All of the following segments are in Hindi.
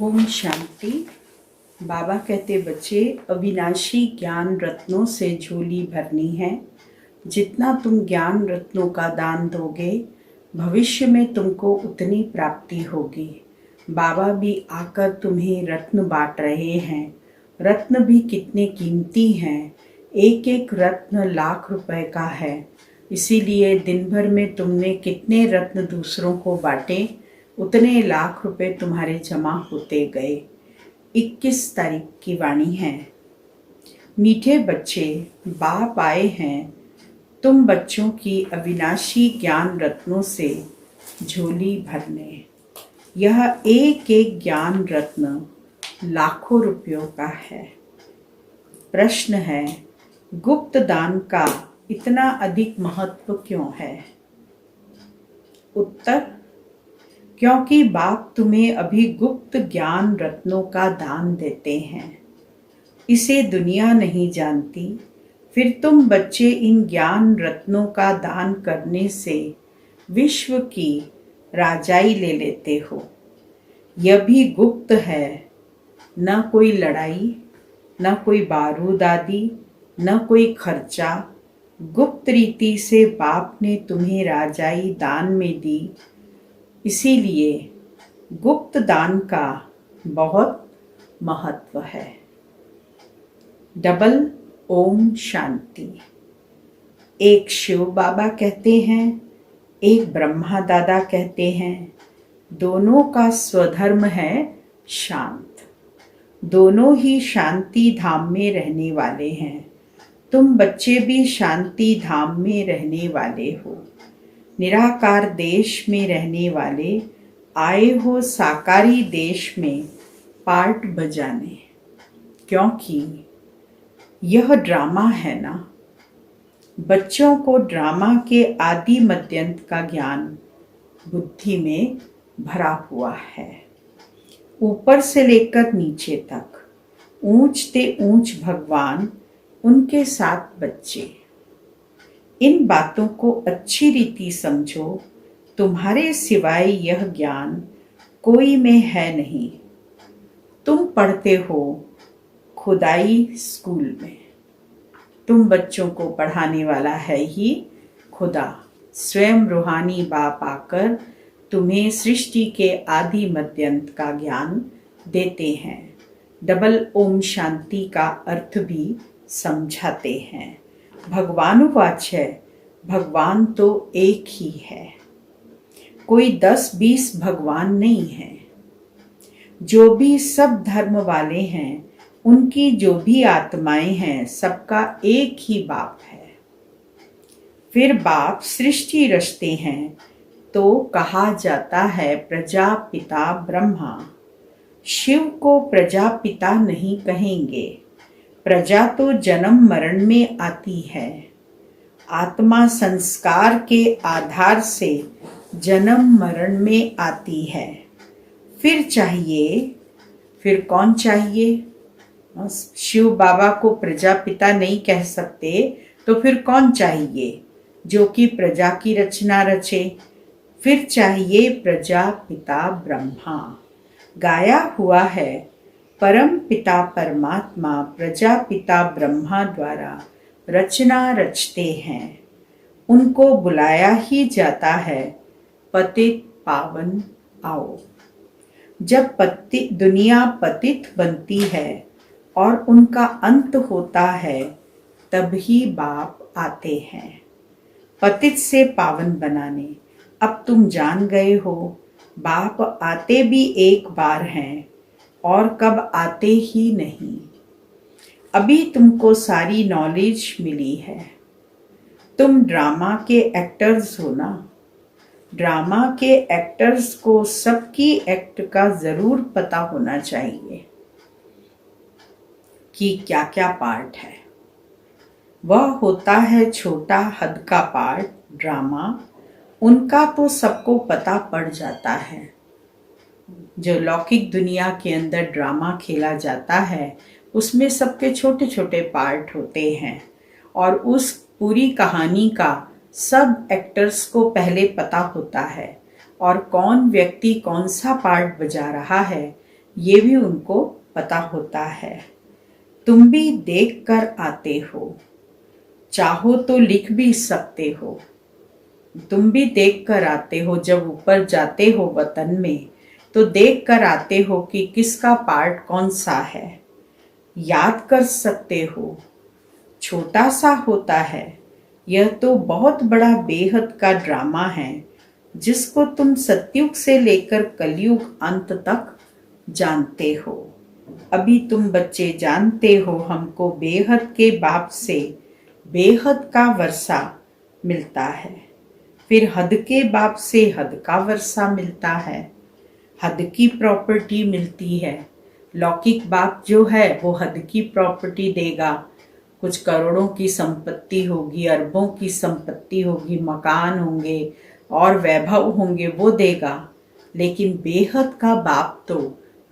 ओम शांति। बाबा कहते बच्चे, अविनाशी ज्ञान रत्नों से झोली भरनी है। जितना तुम ज्ञान रत्नों का दान दोगे, भविष्य में तुमको उतनी प्राप्ति होगी। बाबा भी आकर तुम्हें रत्न बांट रहे हैं। रत्न भी कितने कीमती हैं। एक एक रत्न लाख रुपए का है। इसीलिए दिन भर में तुमने कितने रत्न दूसरों को बांटे, उतने लाख रुपए तुम्हारे जमा होते गए। 21 तारीख की वाणी है। मीठे बच्चे, बाप आए हैं तुम बच्चों की अविनाशी ज्ञान रत्नों से झोली भरने। यह एक एक ज्ञान रत्न लाखों रुपयों का है। प्रश्न है, गुप्त दान का इतना अधिक महत्व क्यों है? उत्तर, क्योंकि बाप तुम्हें अभी गुप्त ज्ञान रत्नों का दान देते हैं। इसे दुनिया नहीं जानती, फिर तुम बच्चे इन ज्ञान रत्नों का दान करने से विश्व की राजाई ले लेते हो। यह भी गुप्त है। न कोई लड़ाई, न कोई बारूद आदि, न कोई खर्चा। गुप्त रीति से बाप ने तुम्हें राजाई दान में दी। इसीलिए गुप्त दान का बहुत महत्व है। डबल ओम शांति। एक शिव बाबा कहते हैं, एक ब्रह्मा दादा कहते हैं। दोनों का स्वधर्म है शांत। दोनों ही शांति धाम में रहने वाले हैं। तुम बच्चे भी शांति धाम में रहने वाले हो। निराकार देश में रहने वाले आए हो साकारी देश में पार्ट बजाने। क्योंकि यह ड्रामा है ना। बच्चों को ड्रामा के आदि मध्यंत का ज्ञान बुद्धि में भरा हुआ है। ऊपर से लेकर नीचे तक ऊंच ते ऊंच भगवान, उनके साथ बच्चे। इन बातों को अच्छी रीति समझो। तुम्हारे सिवाय यह ज्ञान कोई में है नहीं। तुम पढ़ते हो खुदाई स्कूल में। तुम बच्चों को पढ़ाने वाला है ही खुदा। स्वयं रूहानी बाप आकर तुम्हें सृष्टि के आदि मध्यंत का ज्ञान देते हैं। डबल ओम शांति का अर्थ भी समझाते हैं। भगवानुवाच है, भगवान तो एक ही है। कोई 10-20 भगवान नहीं है। जो भी सब धर्म वाले हैं, उनकी जो भी आत्माएं हैं, सबका एक ही बाप है। फिर बाप सृष्टि रचते हैं तो कहा जाता है प्रजापिता ब्रह्मा। शिव को प्रजापिता नहीं कहेंगे। प्रजा तो जन्म मरण में आती है। आत्मा संस्कार के आधार से जन्म मरण में आती है। फिर कौन चाहिए? शिव बाबा को प्रजापिता नहीं कह सकते, तो फिर कौन चाहिए जो कि प्रजा की रचना रचे? फिर चाहिए प्रजापिता ब्रह्मा। गाया हुआ है, परम पिता परमात्मा प्रजापिता ब्रह्मा द्वारा रचना रचते हैं। उनको बुलाया ही जाता है पतित पावन आओ। जब दुनिया पतित बनती है और उनका अंत होता है, तभी बाप आते हैं पतित से पावन बनाने। अब तुम जान गए हो, बाप आते भी एक बार हैं और कब आते ही नहीं। अभी तुमको सारी नॉलेज मिली है। तुम ड्रामा के एक्टर्स हो ना। ड्रामा के एक्टर्स को सबकी एक्ट का जरूर पता होना चाहिए कि क्या क्या पार्ट है। वह होता है छोटा हद का पार्ट ड्रामा। उनका तो सबको पता पड़ जाता है। जो लौकिक दुनिया के अंदर ड्रामा खेला जाता है, उसमें सबके छोटे छोटे पार्ट होते हैं और उस पूरी कहानी का सब एक्टर्स को पहले पता होता है और कौन व्यक्ति कौन सा पार्ट बजा रहा है, ये भी उनको पता होता है। तुम भी देख कर आते हो, चाहो तो लिख भी सकते हो। तुम भी देख कर आते हो, जब ऊपर जाते हो वतन में तो देख कर आते हो कि किसका पार्ट कौन सा है। याद कर सकते हो, छोटा सा होता है, यह तो बहुत बड़ा बेहद का ड्रामा है जिसको तुम सतयुग से लेकर कलयुग अंत तक जानते हो। अभी तुम बच्चे जानते हो हमको बेहद के बाप से बेहद का वर्षा मिलता है, फिर हद के बाप से हद का वर्षा मिलता है, हद की प्रॉपर्टी मिलती है। लौकिक बाप जो है वो हद की प्रॉपर्टी देगा, कुछ करोड़ों की संपत्ति होगी, अरबों की संपत्ति होगी, मकान होंगे और वैभव होंगे, वो देगा। लेकिन बेहद का बाप तो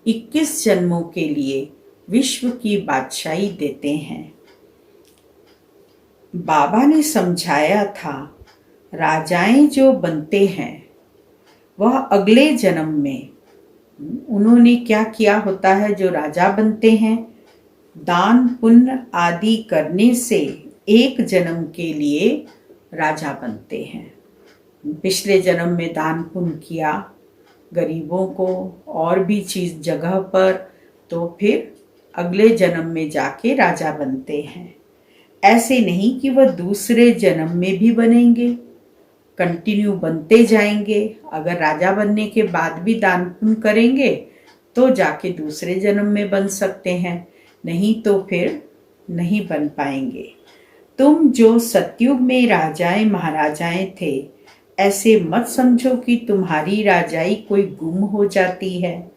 21 जन्मों के लिए विश्व की बादशाही देते हैं। बाबा ने समझाया था, राजाएं जो बनते हैं वह अगले जन्म में उन्होंने क्या किया होता है। जो राजा बनते हैं, दान पुण्य आदि करने से एक जन्म के लिए राजा बनते हैं। पिछले जन्म में दान पुण्य किया गरीबों को और भी चीज जगह पर, तो फिर अगले जन्म में जाके राजा बनते हैं। ऐसे नहीं कि वह दूसरे जन्म में भी बनेंगे, कंटिन्यू बनते जाएंगे। अगर राजा बनने के बाद भी दान पुण्य करेंगे तो जाके दूसरे जन्म में बन सकते हैं, नहीं तो फिर नहीं बन पाएंगे। तुम जो सतयुग में राजाएं महाराजाएं थे, ऐसे मत समझो कि तुम्हारी राजाई कोई गुम हो जाती है।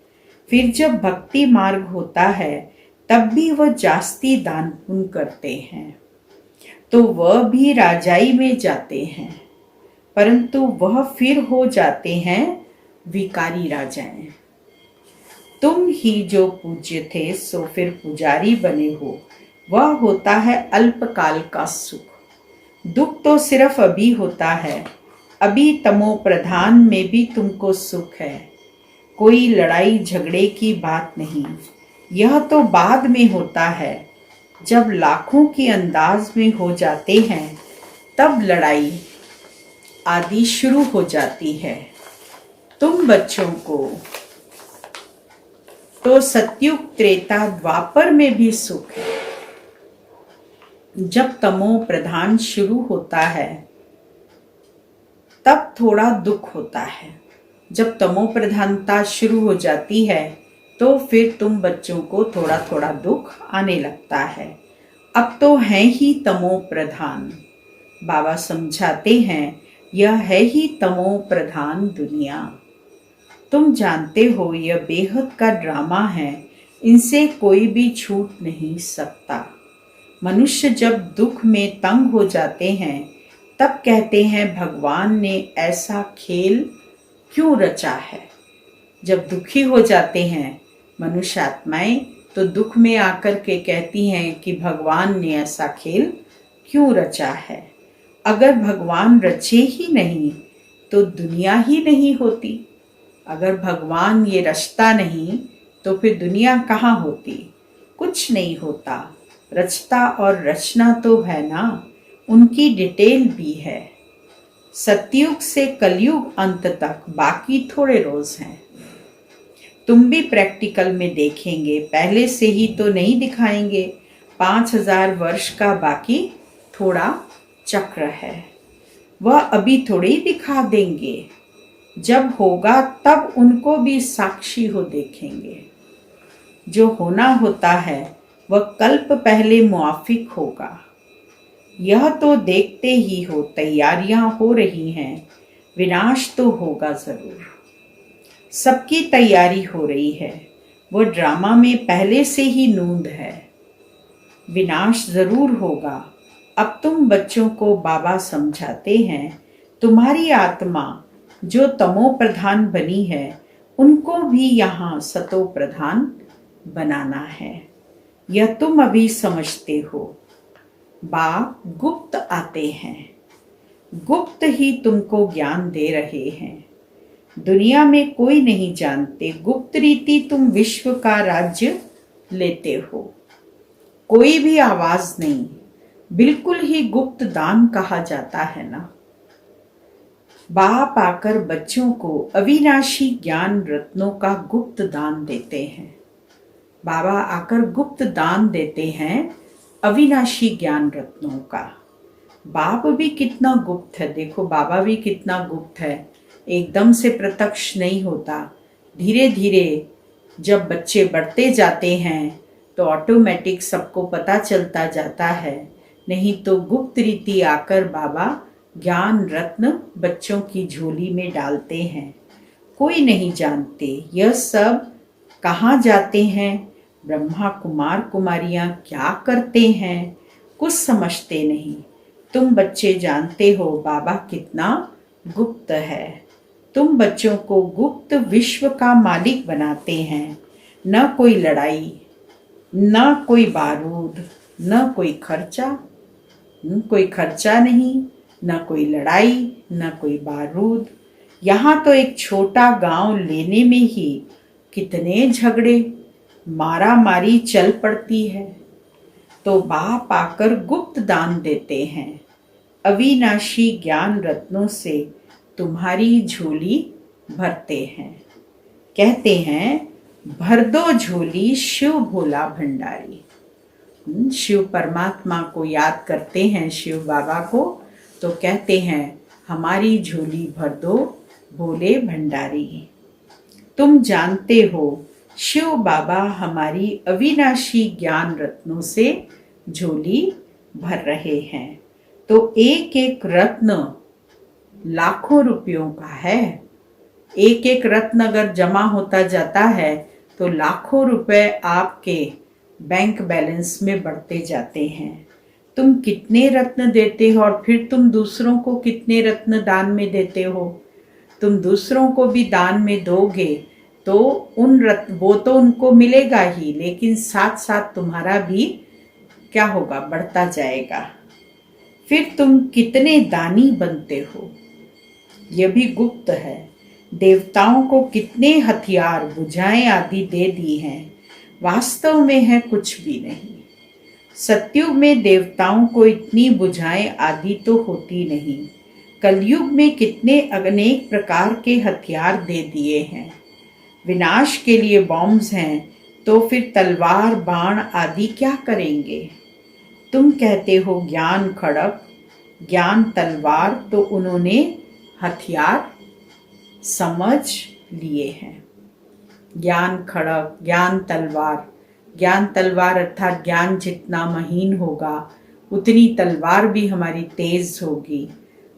फिर जब भक्ति मार्ग होता है तब भी वह जास्ती दान पुण्य करते हैं, तो वह भी राजाई में जाते हैं, परंतु वह फिर हो जाते हैं विकारी राजाएं। तुम ही जो पूज्य थे सो फिर पुजारी बने हो, वह होता है अल्पकाल का सुख। दुख तो सिर्फ अभी होता है, अभी तमो प्रधान में भी तुमको सुख है। कोई लड़ाई झगड़े की बात नहीं, यह तो बाद में होता है। जब लाखों की अंदाज में हो जाते हैं तब लड़ाई आदि शुरू हो जाती है। तुम बच्चों को तो सतयुग त्रेता द्वापर में भी सुख है। जब तमो प्रधान शुरू होता है तब थोड़ा दुख होता है। जब तमो प्रधानता शुरू हो जाती है तो फिर तुम बच्चों को थोड़ा थोड़ा दुख आने लगता है। अब तो है ही तमो प्रधान। बाबा समझाते हैं, यह है ही तमो प्रधान दुनिया। तुम जानते हो यह बेहद का ड्रामा है, इनसे कोई भी छूट नहीं सकता। मनुष्य जब दुख में तंग हो जाते हैं तब कहते हैं भगवान ने ऐसा खेल क्यों रचा है। जब दुखी हो जाते हैं मनुष्य आत्माएं तो दुख में आकर के कहती हैं कि भगवान ने ऐसा खेल क्यों रचा है। अगर भगवान रचे ही नहीं तो दुनिया ही नहीं होती। अगर भगवान ये रचता नहीं तो फिर दुनिया कहाँ होती। कुछ नहीं होता। रचता और रचना तो है ना, उनकी डिटेल भी है। सतयुग से कलयुग अंत तक बाकी थोड़े रोज हैं। तुम भी प्रैक्टिकल में देखेंगे, पहले से ही तो नहीं दिखाएंगे। 5000 वर्ष का बाकी थोड़ा चक्र है, वह अभी थोड़े ही दिखा देंगे। जब होगा तब उनको भी साक्षी हो देखेंगे। जो होना होता है वह कल्प पहले मुआफिक होगा। यह तो देखते ही हो तैयारियां हो रही हैं, विनाश तो होगा जरूर। सबकी तैयारी हो रही है, वो ड्रामा में पहले से ही नूंद है। विनाश जरूर होगा। अब तुम बच्चों को बाबा समझाते हैं, तुम्हारी आत्मा जो तमो प्रधान बनी है उनको भी यहाँ सतो प्रधान बनाना है। यह तुम अभी समझते हो। बाप गुप्त आते हैं, गुप्त ही तुमको ज्ञान दे रहे हैं। दुनिया में कोई नहीं जानते, गुप्त रीति तुम विश्व का राज्य लेते हो। कोई भी आवाज नहीं, बिल्कुल ही गुप्त दान कहा जाता है ना। बाप आकर बच्चों को अविनाशी ज्ञान रत्नों का गुप्त दान देते हैं। बाबा आकर गुप्त दान देते हैं अविनाशी ज्ञान रत्नों का। बाप भी कितना गुप्त है, देखो बाबा भी कितना गुप्त है, एकदम से प्रत्यक्ष नहीं होता। धीरे धीरे जब बच्चे बढ़ते जाते हैं तो ऑटोमेटिक सबको पता चलता जाता है, नहीं तो गुप्त रीति आकर बाबा ज्ञान रत्न बच्चों की झोली में डालते हैं। कोई नहीं जानते यह सब कहाँ जाते हैं, ब्रह्मा कुमार कुमारियां क्या करते हैं, कुछ समझते नहीं। तुम बच्चे जानते हो बाबा कितना गुप्त है। तुम बच्चों को गुप्त विश्व का मालिक बनाते हैं। न कोई लड़ाई, न कोई बारूद, न कोई खर्चा, कोई खर्चा नहीं, न कोई लड़ाई, न कोई बारूद। यहाँ तो एक छोटा गांव लेने में ही कितने झगड़े मारा मारी चल पड़ती है। तो बाप आकर गुप्त दान देते हैं, अविनाशी ज्ञान रत्नों से तुम्हारी झोली भरते हैं। कहते हैं भर दो झोली शिव भोला भंडारी। शिव परमात्मा को याद करते हैं, शिव बाबा को, तो कहते हैं हमारी झोली भर दो भोले भंडारी। तुम जानते हो शिव बाबा हमारी अविनाशी ज्ञान रत्नों से झोली भर रहे हैं। तो एक एक रत्न लाखों रुपयों का है। एक एक रत्न अगर जमा होता जाता है तो लाखों रुपए आपके बैंक बैलेंस में बढ़ते जाते हैं। तुम कितने रत्न देते हो और फिर तुम दूसरों को कितने रत्न दान में देते हो। तुम दूसरों को भी दान में दोगे तो उन रत्न वो तो उनको मिलेगा ही, लेकिन साथ साथ तुम्हारा भी क्या होगा, बढ़ता जाएगा। फिर तुम कितने दानी बनते हो यह भी गुप्त है। देवताओं को कितने हथियार बुझाएं आदि दे दी हैं, वास्तव में है कुछ भी नहीं। सतयुग में देवताओं को इतनी बुझाएं आदि तो होती नहीं। कलयुग में कितने अनेक प्रकार के हथियार दे दिए हैं। विनाश के लिए बॉम्ब्स हैं तो फिर तलवार बाण आदि क्या करेंगे। तुम कहते हो ज्ञान खड़क ज्ञान तलवार, तो उन्होंने हथियार समझ लिए हैं। ज्ञान खड़क ज्ञान तलवार, ज्ञान तलवार अर्थात ज्ञान जितना महीन होगा उतनी तलवार भी हमारी तेज होगी।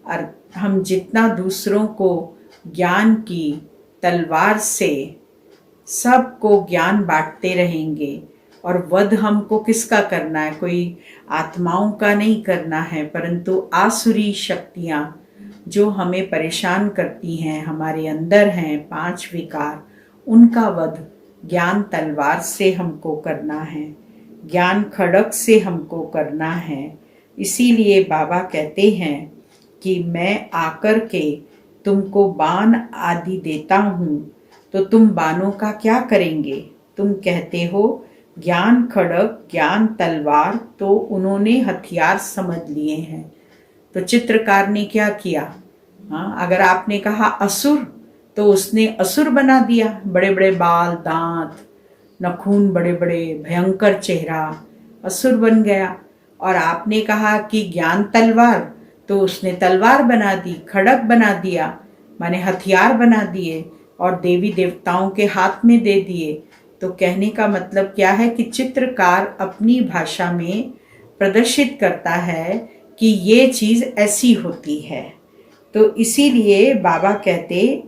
और हम जितना दूसरों को ज्ञान की तलवार से सबको ज्ञान बांटते रहेंगे। और वध हमको किसका करना है, कोई आत्माओं का नहीं करना है, परंतु आसुरी शक्तियाँ जो हमें परेशान करती हैं, हमारे अंदर हैं 5 विकार, उनका वध ज्ञान तलवार से हमको करना है, ज्ञान खड़क से हमको करना है। इसीलिए बाबा कहते हैं कि मैं आकर के तुमको बाण आदि देता हूँ, तो तुम बाणों का क्या करेंगे। तुम कहते हो ज्ञान खड़क ज्ञान तलवार, तो उन्होंने हथियार समझ लिए हैं। तो चित्रकार ने क्या किया, हाँ, अगर आपने कहा असुर तो उसने असुर बना दिया, बड़े बड़े बाल, दांत, नखून, बड़े बड़े भयंकर चेहरा, असुर बन गया। और आपने कहा कि ज्ञान तलवार, तो उसने तलवार बना दी, खड़क बना दिया, माने हथियार बना दिए और देवी देवताओं के हाथ में दे दिए। तो कहने का मतलब क्या है कि चित्रकार अपनी भाषा में प्रदर्शित करता है कि ये चीज़ ऐसी होती है। तो इसीलिए बाबा कहते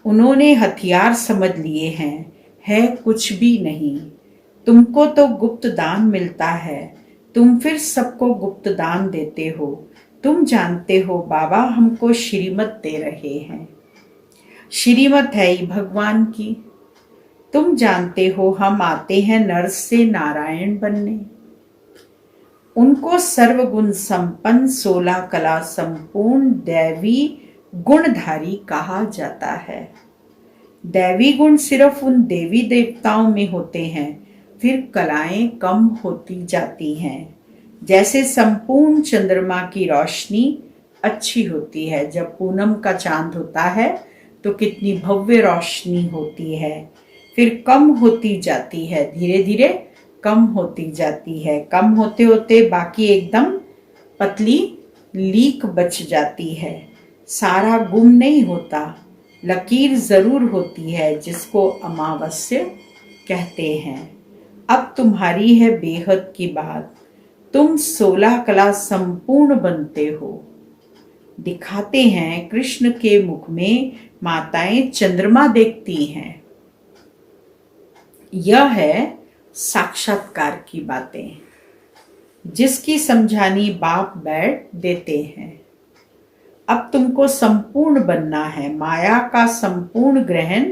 उन्होंने हथियार समझ लिए हैं, है कुछ भी नहीं। तुमको तो गुप्त दान मिलता है, तुम फिर सबको गुप्त दान देते हो। तुम जानते हो बाबा हमको श्रीमत दे रहे हैं, श्रीमत है ही भगवान की। तुम जानते हो हम आते हैं नर से नारायण बनने। उनको सर्वगुण संपन्न 16 कला संपूर्ण दैवी गुणधारी कहा जाता है। दैवी गुण सिर्फ उन देवी देवताओं में होते हैं, फिर कलाएं कम होती जाती हैं। जैसे संपूर्ण चंद्रमा की रोशनी अच्छी होती है, जब पूनम का चांद होता है तो कितनी भव्य रोशनी होती है, फिर कम होती जाती है, धीरे धीरे कम होती जाती है। कम होते होते बाकी एकदम पतली लीक बच जाती है। सारा गुम नहीं होता, लकीर जरूर होती है, जिसको अमावस्या कहते हैं। अब तुम्हारी है बेहद की बात, तुम 16 कला संपूर्ण बनते हो। दिखाते हैं कृष्ण के मुख में माताएं चंद्रमा देखती हैं। यह है साक्षात्कार की बातें, जिसकी समझानी बाप बैठ देते हैं। अब तुमको संपूर्ण बनना है, माया का संपूर्ण ग्रहण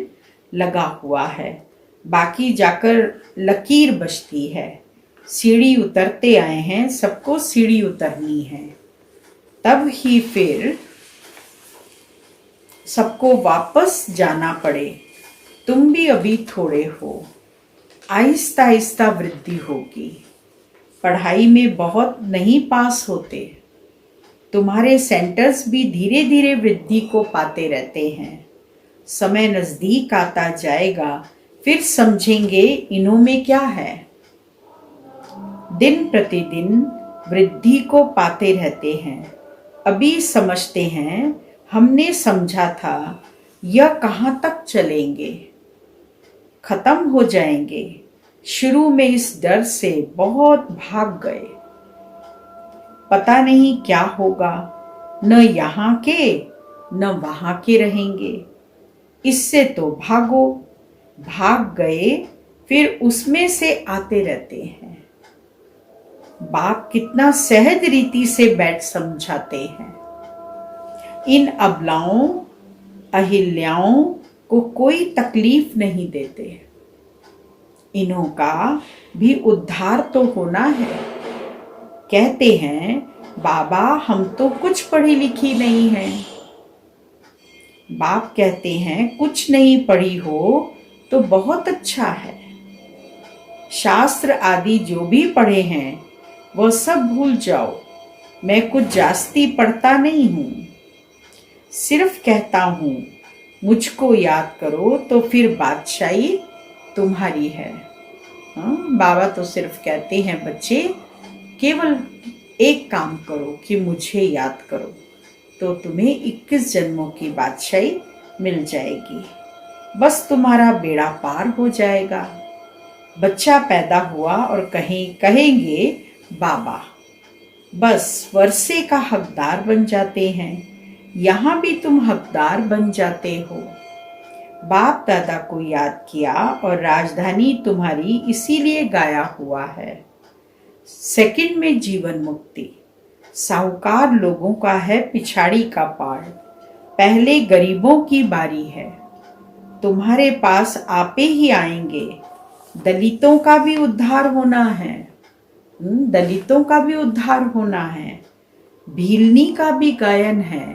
लगा हुआ है, बाकी जाकर लकीर बचती है। सीढ़ी उतरते आए हैं, सबको सीढ़ी उतरनी है, तब ही फिर सबको वापस जाना पड़े। तुम भी अभी थोड़े हो, आहिस्ता आहिस्ता वृद्धि होगी। पढ़ाई में बहुत नहीं पास होते, तुम्हारे सेंटर्स भी धीरे धीरे वृद्धि को पाते रहते हैं। समय नजदीक आता जाएगा, फिर समझेंगे इनों में क्या है। दिन प्रतिदिन वृद्धि को पाते रहते हैं। अभी समझते हैं, हमने समझा था यह कहाँ तक चलेंगे, खत्म हो जाएंगे। शुरू में इस डर से बहुत भाग गए, पता नहीं क्या होगा, न यहाँ के न वहां के रहेंगे, इससे तो भागो। भाग गए, फिर उसमें से आते रहते हैं। बाप कितना सहज रीति से बैठ समझाते हैं। इन अबलाओं अहिल्याओं को कोई तकलीफ नहीं देते। इन्हों का भी उद्धार तो होना है। कहते हैं बाबा हम तो कुछ पढ़ी लिखी नहीं है। बाप कहते हैं कुछ नहीं पढ़ी हो तो बहुत अच्छा है। शास्त्र आदि जो भी पढ़े हैं वह सब भूल जाओ। मैं कुछ जास्ती पढ़ता नहीं हूँ, सिर्फ कहता हूँ मुझको याद करो तो फिर बादशाही तुम्हारी है। हाँ, बाबा तो सिर्फ कहते हैं बच्चे केवल एक काम करो कि मुझे याद करो, तो तुम्हें 21 जन्मों की बादशाही मिल जाएगी। बस तुम्हारा बेड़ा पार हो जाएगा। बच्चा पैदा हुआ और कहेंगे बाबा, बस वर्षे का हकदार बन जाते हैं। यहाँ भी तुम हकदार बन जाते हो। बाप दादा को याद किया और राजधानी तुम्हारी इसीलिए गाया हुआ है। सेकंड में जीवन मुक्ति। साहूकार लोगों का है पिछाड़ी का पार, पहले गरीबों की बारी है। तुम्हारे पास आपे ही आएंगे। दलितों का भी उद्धार होना है। दलितों का भी उद्धार होना है। भीलनी का भी गायन है।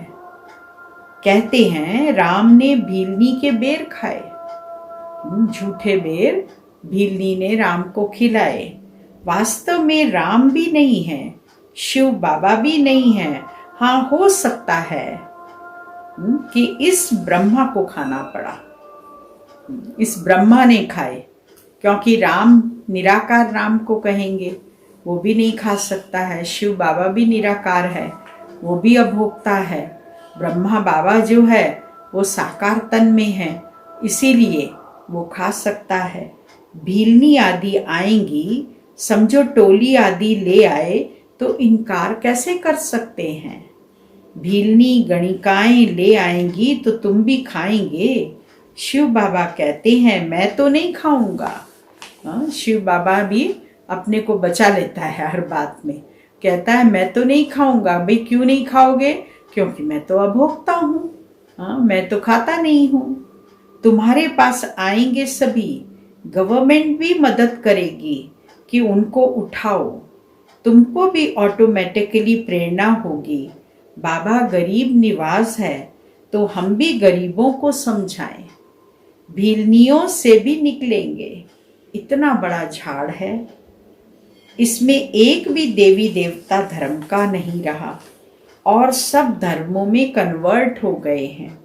कहते हैं राम ने भीलनी के बेर खाए। झूठे बेर भीलनी ने राम को खिलाए। वास्तव में राम भी नहीं है, शिव बाबा भी नहीं है। हाँ, हो सकता है कि इस ब्रह्मा को खाना पड़ा, इस ब्रह्मा ने खाए, क्योंकि राम निराकार राम को कहेंगे, वो भी नहीं खा सकता है। शिव बाबा भी निराकार है, वो भी अभोक्ता है। ब्रह्मा बाबा जो है वो साकार तन में है, इसीलिए वो खा सकता है। भीलनी आदि आएंगी, समझो टोली आदि ले आए तो इनकार कैसे कर सकते हैं। भीलनी गणिकाएं ले आएंगी तो तुम भी खाएंगे। शिव बाबा कहते हैं मैं तो नहीं खाऊंगा। शिव बाबा भी अपने को बचा लेता है हर बात में, कहता है मैं तो नहीं खाऊंगा। भाई क्यों नहीं खाओगे? क्योंकि मैं तो अभोक्ता हूँ। मैं तो खाता नहीं हूँ। तुम्हारे पास आएंगे सभी, गवर्नमेंट भी मदद करेगी कि उनको उठाओ। तुमको भी ऑटोमेटिकली प्रेरणा होगी। बाबा गरीब निवास है, तो हम भी गरीबों को समझाएं, भीलनियों से भी निकलेंगे। इतना बड़ा झाड़ है, इसमें एक भी देवी देवता धर्म का नहीं रहा और सब धर्मों में कन्वर्ट हो गए हैं।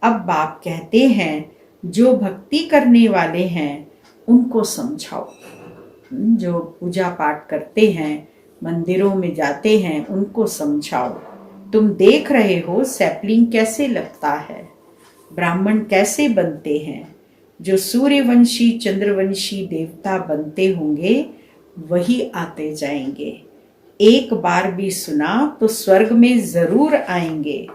अब बाप कहते हैं जो भक्ति करने वाले हैं उनको समझाओ, जो पूजा पाठ करते हैं, मंदिरों में जाते हैं, उनको समझाओ। तुम देख रहे हो सैपलिंग कैसे लगता है, ब्राह्मण कैसे बनते हैं। जो सूर्यवंशी चंद्रवंशी देवता बनते होंगे वही आते जाएंगे। एक बार भी सुना तो स्वर्ग में जरूर आएंगे।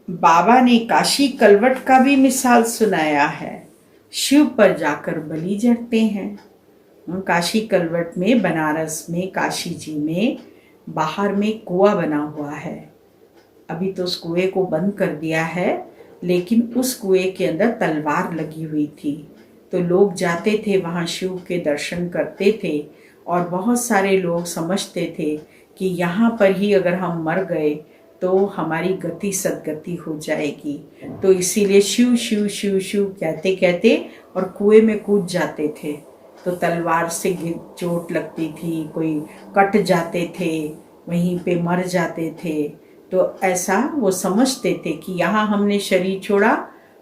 बाबा ने काशी कलवट का भी मिसाल सुनाया है। शिव पर जाकर बलि चढ़ते हैं। काशी कलवट में, बनारस में, काशी जी में बाहर में कुआं बना हुआ है। अभी तो उस कुएं को बंद कर दिया है, लेकिन उस कुएं के अंदर तलवार लगी हुई थी। तो लोग जाते थे वहाँ, शिव के दर्शन करते थे और बहुत सारे लोग समझते थे कि यहाँ पर ही अगर हम मर गए तो हमारी गति सदगति हो जाएगी। तो इसीलिए शिव शिव शिव शिव कहते कहते और कुएं में कूद जाते थे। तो तलवार से चोट लगती थी, कोई कट जाते थे, वहीं पे मर जाते थे। तो ऐसा वो समझते थे कि यहाँ हमने शरीर छोड़ा,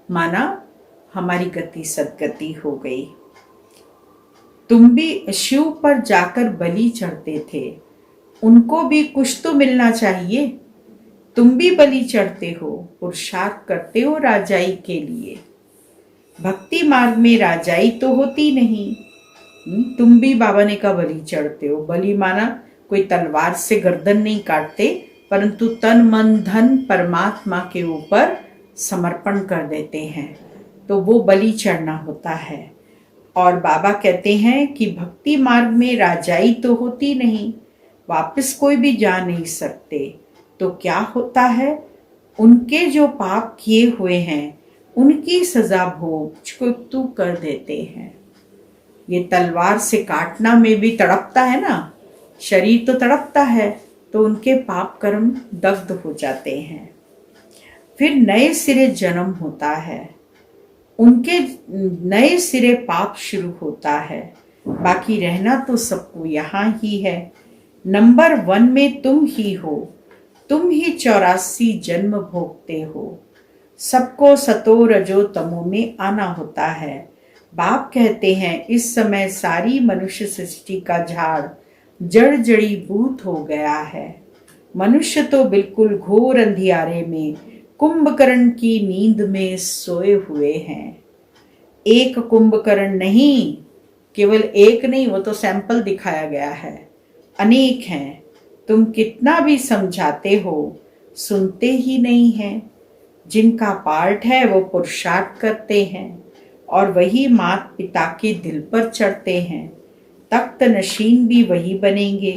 माना हमारी गति सदगति हो गई। तुम भी शिव पर जाकर बलि चढ़ते थे, उनको भी कुछ तो मिलना चाहिए। तुम भी बलि चढ़ते हो, पुरुषार्थ करते हो राजाई के लिए। भक्ति मार्ग में राजाई तो होती नहीं। तुम भी बाबा ने कहा बलि चढ़ते हो। बलि माना कोई तलवार से गर्दन नहीं काटते, परंतु तन मन धन परमात्मा के ऊपर समर्पण कर देते हैं, तो वो बलि चढ़ना होता है। और बाबा कहते हैं कि भक्ति मार्ग में राजाई तो होती नहीं, वापस कोई भी जा नहीं सकते। तो क्या होता है, उनके जो पाप किए हुए हैं उनकी सजा भोग तू कर देते हैं। ये तलवार से काटना में भी तड़पता है ना, शरीर तो तड़पता है, तो उनके पाप कर्म दग्ध हो जाते हैं। फिर नए सिरे जन्म होता है, उनके नए सिरे पाप शुरू होता है। बाकी रहना तो सबको यहाँ ही है। नंबर 1 में तुम ही हो, तुम ही 84 जन्म भोगते हो। सबको सतो रजो तमो में आना होता है। बाप कहते हैं इस समय सारी मनुष्य सृष्टि का झाड़ जड़ जड़ीभूत हो गया है। मनुष्य तो बिल्कुल घोर अंधियारे में कुंभकर्ण की नींद में सोए हुए हैं। एक कुंभकर्ण नहीं, केवल एक नहीं, वो तो सैंपल दिखाया गया है, अनेक हैं। तुम कितना भी समझाते हो सुनते ही नहीं हैं। जिनका पार्ट है वो पुरुषार्थ करते हैं और वही माता पिता के दिल पर चढ़ते हैं। तख्त नशीन भी वही बनेंगे।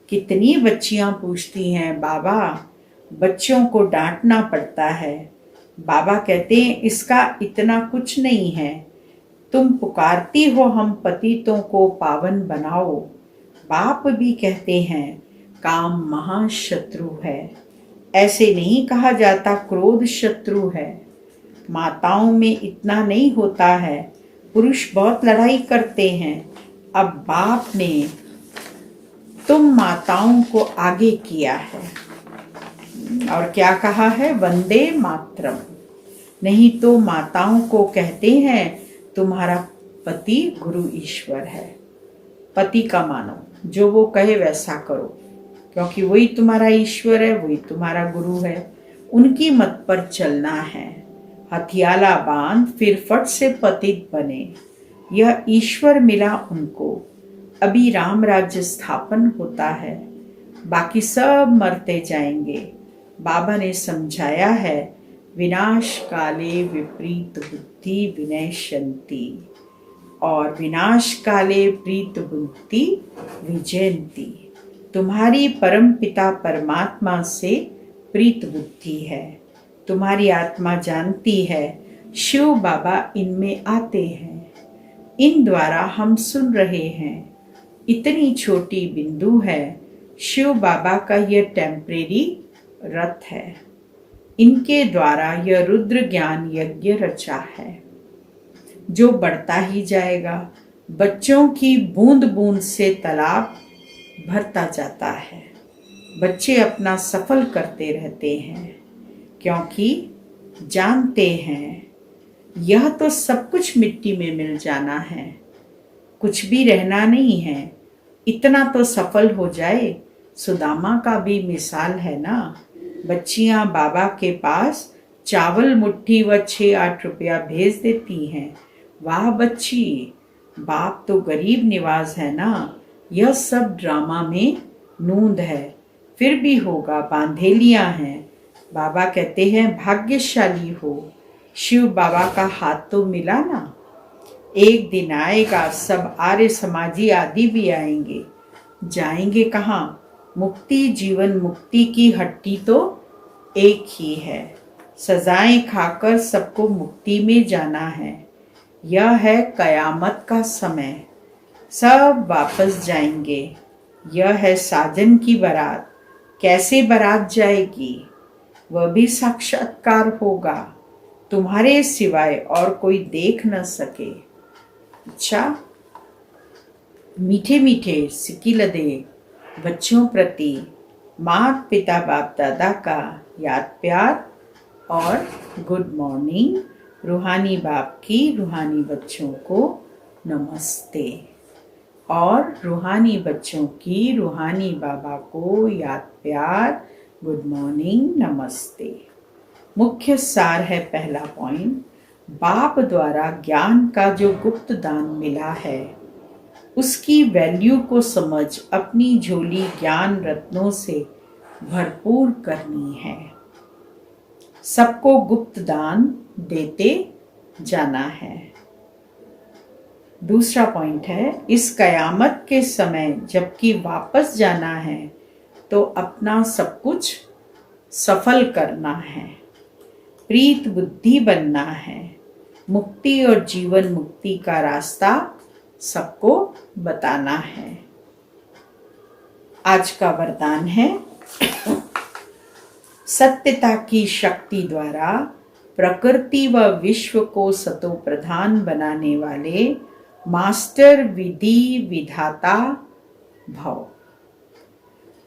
कितनी बच्चियां पूछती हैं बाबा, बच्चों को डांटना पड़ता है। बाबा कहते हैं इसका इतना कुछ नहीं है, तुम पुकारती हो हम पतितों को पावन बनाओ। बाप भी कहते हैं काम महाशत्रु है। ऐसे नहीं कहा जाता क्रोध शत्रु है। माताओं में इतना नहीं होता है, पुरुष बहुत लड़ाई करते हैं। अब बाप ने तुम माताओं को आगे किया है और क्या कहा है, वंदे मातरम। नहीं तो माताओं को कहते हैं तुम्हारा पति गुरु ईश्वर है। पति का मानो, जो वो कहे वैसा करो, क्योंकि वही तुम्हारा ईश्वर है, वही तुम्हारा गुरु है। उनकी मत पर चलना है। हथियाला बांध फिर फट से पतित बने, यह ईश्वर मिला उनको। अभी राम राज्य स्थापन होता है, बाकी सब मरते जाएंगे। बाबा ने समझाया है विनाश काले विपरीत बुद्धि विनश्यन्ति और विनाश काले प्रीत बुद्धि विजयन्ति। तुम्हारी परम पिता परमात्मा से प्रीत बुद्धि है। तुम्हारी आत्मा जानती है शिव बाबा इनमें आते हैं, इन द्वारा हम सुन रहे हैं। इतनी छोटी बिंदु है, शिव बाबा का यह टेम्परेरी रथ है। इनके द्वारा यह रुद्र ज्ञान यज्ञ रचा है, जो बढ़ता ही जाएगा। बच्चों की बूंद बूंद से तालाब भरता जाता है। बच्चे अपना सफल करते रहते हैं, क्योंकि जानते हैं यह तो सब कुछ मिट्टी में मिल जाना है, कुछ भी रहना नहीं है। इतना तो सफल हो जाए। सुदामा का भी मिसाल है ना। बच्चियां बाबा के पास चावल मुट्ठी व 6-8 रुपया भेज देती हैं। वाह बच्ची, बाप तो गरीब निवाज है ना। यह सब ड्रामा में नूंद है, फिर भी होगा, बांधेलियां हैं। बाबा कहते हैं भाग्यशाली हो, शिव बाबा का हाथ तो मिला ना। एक दिन आएगा, सब आर्य समाजी आदि भी आएंगे। जाएंगे कहाँ? मुक्ति, जीवन मुक्ति की हट्टी तो एक ही है। सजाएं खाकर सबको मुक्ति में जाना है। यह है कयामत का समय, सब वापस जाएंगे। यह है साजन की बारात। कैसे बारात जाएगी? वह भी साक्षात्कार होगा, तुम्हारे सिवाय और कोई देख न सके। अच्छा, मीठे मीठे सिकिलदे बच्चों प्रति माता पिता बाप दादा का याद प्यार और गुड मॉर्निंग। रूहानी बाप की रूहानी बच्चों को नमस्ते, और रूहानी बच्चों की रूहानी बाबा को याद प्यार, गुड मॉर्निंग, नमस्ते। मुख्य सार है पहला पॉइंट, बाप द्वारा ज्ञान का जो गुप्त दान मिला है उसकी वैल्यू को समझ अपनी झोली ज्ञान रत्नों से भरपूर करनी है। सबको गुप्त दान देते जाना है। दूसरा पॉइंट है, इस कयामत के समय जबकि वापस जाना है तो अपना सब कुछ सफल करना है, प्रीत बुद्धि बनना है, मुक्ति और जीवन मुक्ति का रास्ता सबको बताना है। आज का वरदान है, सत्यता की शक्ति द्वारा प्रकृति व विश्व को सतो प्रधान बनाने वाले मास्टर विधि विधाता भव।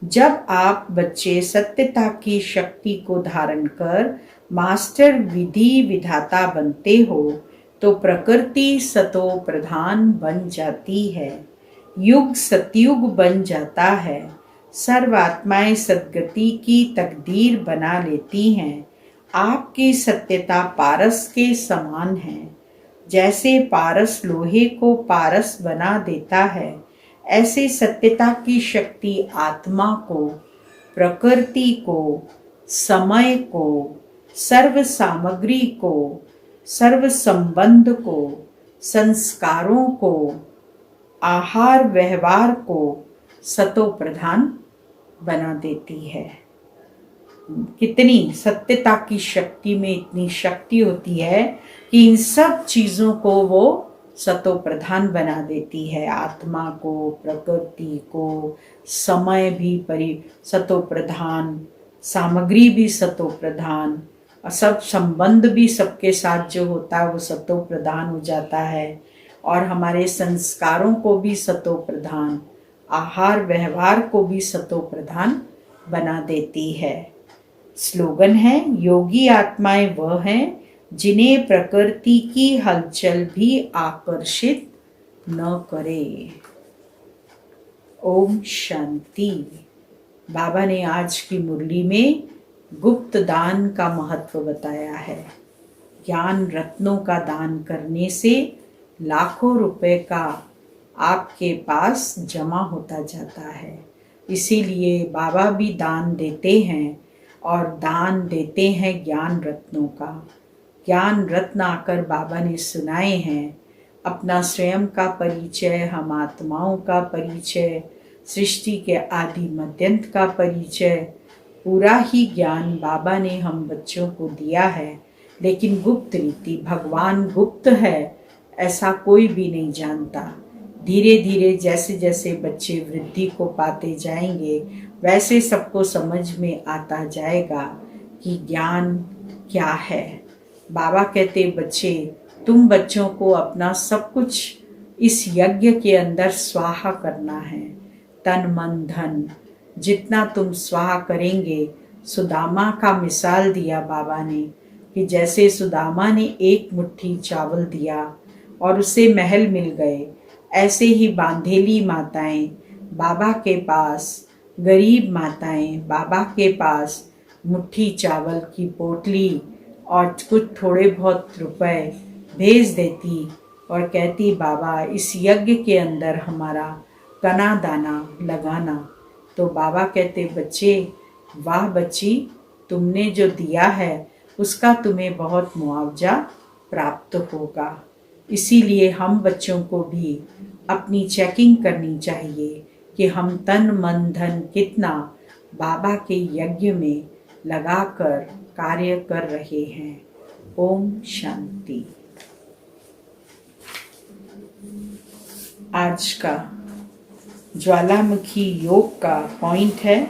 जब आप बच्चे सत्यता की शक्ति को धारण कर मास्टर विधि विधाता बनते हो तो प्रकृति सतो प्रधान बन जाती है, युग सतयुग बन जाता है, सर्व आत्माएं सद्गति की तकदीर बना लेती हैं। आपकी सत्यता पारस के समान है। जैसे पारस लोहे को पारस बना देता है, ऐसे सत्यता की शक्ति आत्मा को, प्रकृति को, समय को, सर्व सामग्री को, सर्व संबंध को, संस्कारों को, आहार व्यवहार को सतो प्रधान बना देती है। कितनी सत्यता की शक्ति में इतनी शक्ति होती है कि इन सब चीजों को वो सतो प्रधान बना देती है। आत्मा को, प्रकृति को, समय भी सतो प्रधान, सामग्री भी सतो प्रधान, और सब संबंध भी सबके साथ जो होता है वो सतो प्रधान हो जाता है। और हमारे संस्कारों को भी सतो प्रधान, आहार व्यवहार को भी सतो प्रधान बना देती है। स्लोगन है, योगी आत्माएं वह हैं जिन्हें प्रकृति की हलचल भी आकर्षित न करे। ओम शांति। बाबा ने आज की मुरली में गुप्त दान का महत्व बताया है। ज्ञान रत्नों का दान करने से लाखों रुपए का आपके पास जमा होता जाता है। इसीलिए बाबा भी दान देते हैं, और दान देते हैं ज्ञान रत्नों का। ज्ञान रत्न आकर बाबा ने सुनाए हैं। अपना स्वयं का परिचय, हम आत्माओं का परिचय, सृष्टि के आदि मध्यंत का परिचय, पूरा ही ज्ञान बाबा ने हम बच्चों को दिया है। लेकिन गुप्त रीति, भगवान गुप्त है, ऐसा कोई भी नहीं जानता। धीरे धीरे जैसे जैसे बच्चे वृद्धि को पाते जाएंगे वैसे सबको समझ में आता जाएगा कि ज्ञान क्या है। बाबा कहते बच्चे, तुम बच्चों को अपना सब कुछ इस यज्ञ के अंदर स्वाहा करना है। तन मन धन जितना तुम स्वाहा करेंगे, सुदामा का मिसाल दिया बाबा ने कि जैसे सुदामा ने एक मुट्ठी चावल दिया और उसे महल मिल गए, ऐसे ही बांधेली माताएं बाबा के पास, गरीब माताएं बाबा के पास मुट्ठी चावल की पोटली और कुछ थोड़े बहुत रुपए भेज देती और कहती, बाबा इस यज्ञ के अंदर हमारा कना दाना लगाना। तो बाबा कहते, बच्चे वाह बच्ची, तुमने जो दिया है उसका तुम्हें बहुत मुआवजा प्राप्त होगा। इसीलिए हम बच्चों को भी अपनी चेकिंग करनी चाहिए कि हम तन मन धन कितना बाबा के यज्ञ में लगाकर कार्य कर रहे हैं। ओम शांति। आज का ज्वालामुखी योग का पॉइंट है,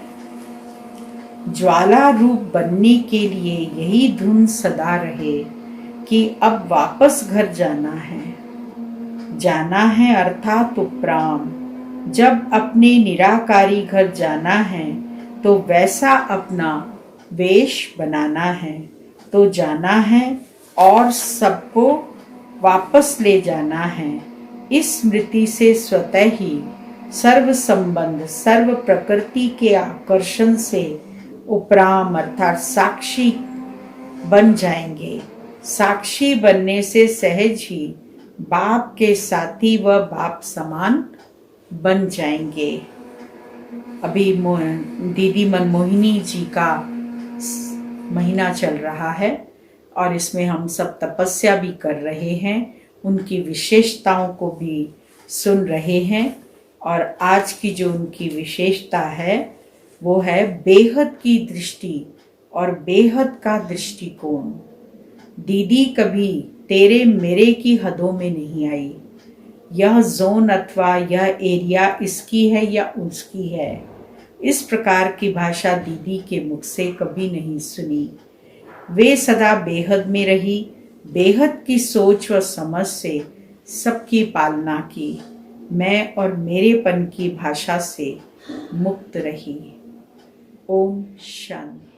ज्वाला रूप बनने के लिए यही धुन सदा रहे कि अब वापस घर जाना है अर्थात उपराम। जब अपने निराकारी घर जाना है तो वैसा अपना वेश बनाना है, तो जाना है और सबको वापस ले जाना है। इस स्मृति से स्वतः ही सर्व संबंध, सर्व प्रकृति के आकर्षण से उपराम अर्थात साक्षी बन जाएंगे। साक्षी बनने से सहज ही बाप के साथी व बाप समान बन जाएंगे। अभी दीदी मनमोहिनी जी का महीना चल रहा है और इसमें हम सब तपस्या भी कर रहे हैं, उनकी विशेषताओं को भी सुन रहे हैं। और आज की जो उनकी विशेषता है वो है बेहद की दृष्टि और बेहद का दृष्टिकोण। दीदी कभी तेरे मेरे की हदों में नहीं आई। यह जोन अथवा यह एरिया इसकी है या उसकी है, इस प्रकार की भाषा दीदी के मुख से कभी नहीं सुनी। वे सदा बेहद में रही, बेहद की सोच व समझ से सबकी पालना की। मैं और मेरेपन की भाषा से मुक्त रही। ओम शांति।